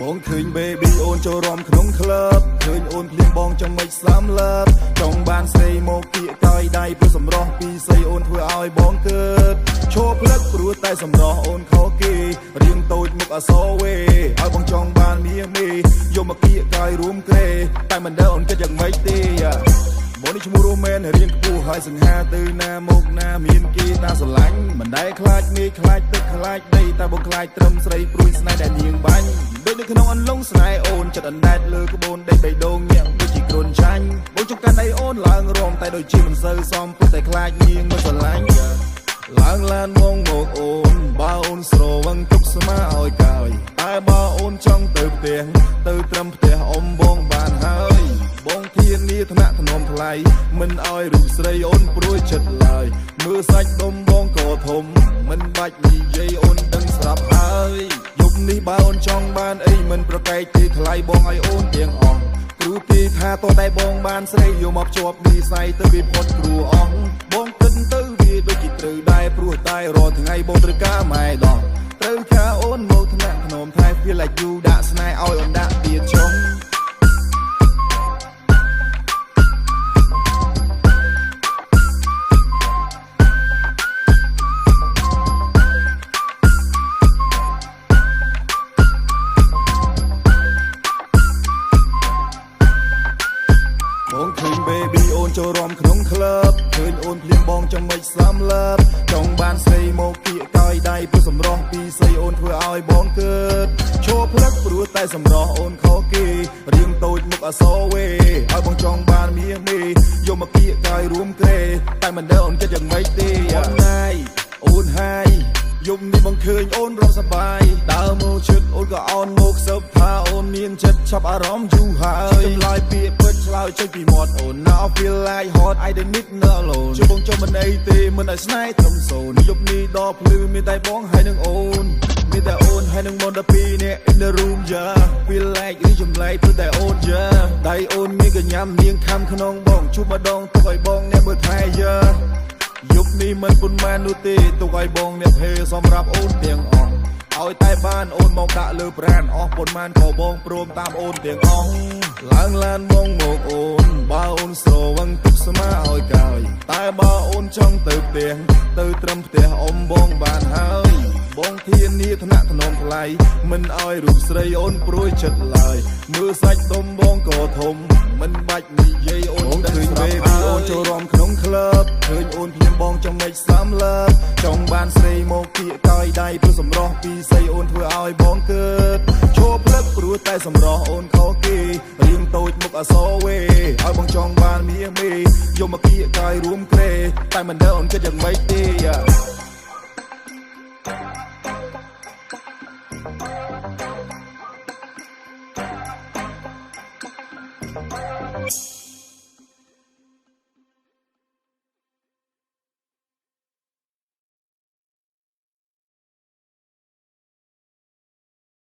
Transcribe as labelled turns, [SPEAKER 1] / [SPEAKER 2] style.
[SPEAKER 1] បងឃើញ baby អូនចូលរំក្នុង club ឃើញអូនភ្លៀងបងចង់មិនសាំលើបចង់បានស្រីមកគៀកកោយដៃព្រោះសម្រស់ពីស្រីអូនធ្វើឲ្យបងកើតឈប់ផ្លឹកព្រោះតែសម្រស់អូនខុសគេរៀងតូចមុខអសរវេឲ្យបងចង់បានមាសមេយកមកគៀកកោយរួមក្រេតែមិនដឹងអូនគិតយ៉ាងម៉េចទេបងនេះឈ្មោះរ៉ូមែនរៀងខ្ពស់ហើយសង្ហាទៅណាមកណាមានគេតាស្រឡាញ់មិនដែលខ្លាចមេឃខ្លាចទឹកខ្លាចដីតែបងខ្លាចត្រឹមស្រីព្រួយស្នេហ៍ដែលនាងបាញ់ដូចនៅក្នុងអន្លង់ស្នេហ៍អូនចិត្តអណ្ដែតលើក្បូនដេកបេះដូងញាក់ដូចជាគ្រុនចាញ់បងចង់កាន់ដៃអូនឡើងរំតែដូចជាមិនសូវសមព្រោះតែខ្លាចនាងមិនស្រឡាញ់ឡើងឡានមកអូនបើអូនស្រវឹងទុកស្មាឲ្យកោយតែបើអូនចង់ទៅផ្ទះទៅត្រឹមផ្ទះអ៊ំបងបានហើយបងធានាថ្នាក់ថ្នមថ្លៃមិនឲ្យរូបស្រីអូនព្រួយចិត្តឡើយមើលសាច់ដុំបងក៏ធំមិនបាច់និយាយអូនដឹងស្រាប់ហើយយប់នេះបើអូនចង់បានអីមិនប្រកែកទេថ្លៃបងឲ្យអូនទាំងអស់គ្រូគេថាតតែបងបានស្រីយកមកជាប់និស័យទៅវាផុតគ្រូអស់បងគិតទៅវាដូចជាត្រូវដែរព្រោះតែរាល់ថ្ងៃបងត្រូវការម៉ែដោះត្រូវការអូនមកថ្នាក់ថ្នមថែ feel like you ដាក់ស្នេហ៍ឲ្យអូនដាក់ទៀតចុងបងឃើញ baby អូនចូលរំក្នុង club ឃើញអូនភ្លៀងបងចង់មិនសាំលើបចង់បានស្រីមកគៀកកោយដៃព្រោះសម្រស់ពីស្រីអូនធ្វើឲ្យបងកើតឈប់ផ្លឹកព្រោះតែសម្រស់អូនខុសគេរៀងតូចមុខអសរវេឲ្យបងចង់បានមាសមេយកមកគៀកកោយរួមក្រេតែមិនដឹងអូនគិតយ៉ាងម៉េចទេអូនណាយអូនហាយយប់នេះបងឃើញអូនរត់សប្បាយដើរមកជិតអូនក៏អោនមកសើបថាអូនមានចិត្តចាប់អារម្មណ៍យូរហើយចម្លើយពាក្យពិតឆ្លើយចេញពីមាត់អូន Now feel like hot I don't need no alone ជួយបងចុះមិនអីទេមិនឲ្យស្នេហ៍ត្រឹមសូនយប់នេះដល់ភ្លឺមានតែបងហើយនឹងអូនមានតែអូនហើយនឹងបង12នាក់ in the room yeah feel like រីចម្លែកព្រោះតែអូន yeah ដៃអូនមានកញ្ញាំនាងខំក្នុងបងជួបម្ដងទុកឲ្យបងអ្នកមើលថែ yeahយប់នេះមិនពុនម៉ែននោះទេទុកឲ្យបងអ្នកភេសម្រាប់អូនទាំងអស់ឲ្យតែបានអូនមកដាក់លើប្រានអស់ពុនម៉ែនក៏បងព្រមតាមអូនទាំងអស់ឡើងឡានមកអូនបើអូនស្រវឹងទុកស្មាឲ្យកោយតែបើអូនចង់ទៅផ្ទះទៅត្រឹមផ្ទះអ៊ំបងបានហើយបងធានាថ្នាក់ថ្នមថ្លៃមិនឲ្យរូបស្រីអូនព្រួយចិត្តឡើយមើលសាច់ដុំបងក៏ធំមិនបាច់និយាយអូនឃើញ baby អូនចូលរំក្នុង club ឃើញអូនភ្លៀងបងចង់មិនសាំលើបចង់បានស្រីមកគៀកកោយដៃព្រោះសម្រស់ពីស្រីអូនធ្វើឲ្យបងកើតឈប់ផ្លឹកព្រោះតែសម្រស់អូនខុសគេរៀងតូចមុខអសរវេឲ្យបងចង់បានមាសមេយកមកគៀកកោយរួមក្រេតែមិនដឹងអូនគិតយ៉ាងម៉េចទេ